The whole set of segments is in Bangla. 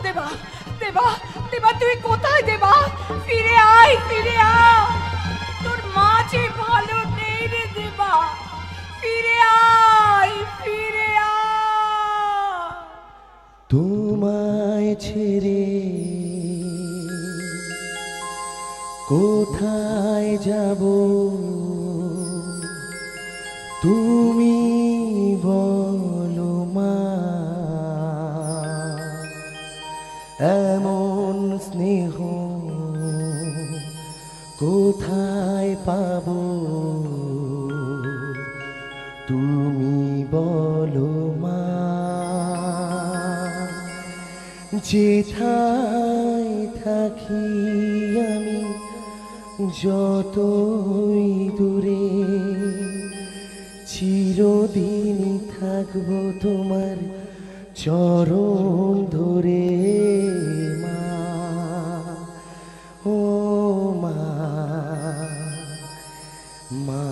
দেবা, দেবা, দেবা তুই কোথায় দেবা? ফিরে আয়, ফিরে আয়। তোর মা যে ভালো নেই রে দেবা। ফিরে আয়, ফিরে আয়। তোমায় ছেড়ে কোথায় যাব তুমি বলো মা? এমন স্নেহ কোথায় পাবো তুমি বলো মা? যেথায় থাকি আমি যতই দূরে, চিরদিনই থাকবো তোমার চরণ ধরে মা। ও মা, মা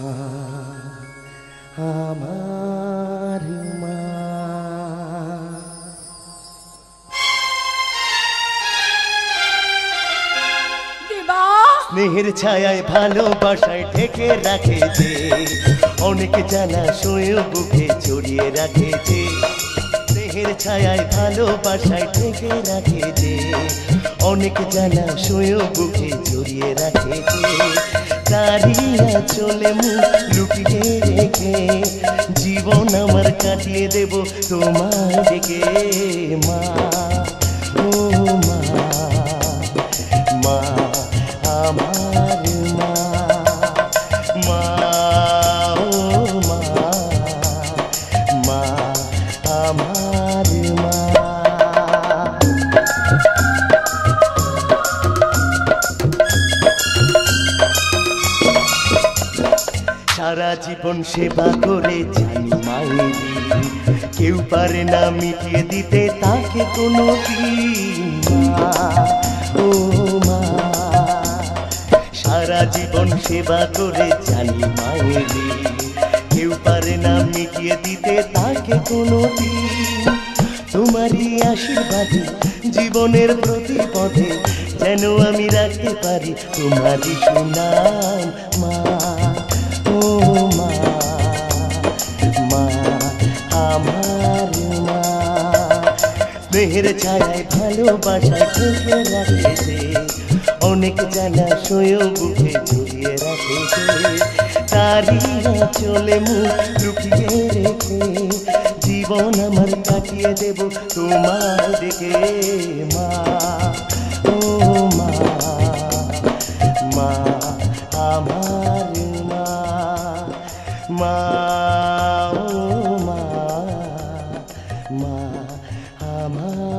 আমার মা। স্নেহের ছায়ায় ভালোবাসায় ঢেকে রাখে যে, অনেক জানা শোয়ে বুকে জড়িয়ে রাখে যে। স্নেহের ছায়ায় ভালোবাসায় ঢেকে রাখে যে, অনেক জানা শোয়ে বুকে জড়িয়ে রাখে যে। তারিয়া চলে মুখ লুকিয়ে রেখে জীবন আমার কাটিয়ে দেব তোমার দিকে মা। ও মা, মা আমার মা, মা ও মা, মা আমার মা। সারা জীবন সেবা করে যাই মায়েরি, কেউ পারে না মিটিয়ে দিতে তাকে কোনো দিন মা। ও মা, সারা জীবন সেবা করে জানি মায়েরি, কেউ পারে না মিটিয়ে দিতে তাকে কোনো দিন। তোমারই আশীর্বাদে জীবনের প্রতি পথে যেন আমি রাখতে পারি তোমারই সুনাম মা। ও মা, মা আমার মা। স্নেহের ছায়ায় ভালোবাসায় ঢেকে রাখে যে, অনেক জানা শোয়েও বুকে জড়িয়ে রাখে যে। তারিয়া চলে মুখ লুকিয়ে রেখে জীবন আমার কাটিয়ে দেব তোমার দিকে মা। ও মা, মা আমার মা, মা ও মা, মা আমার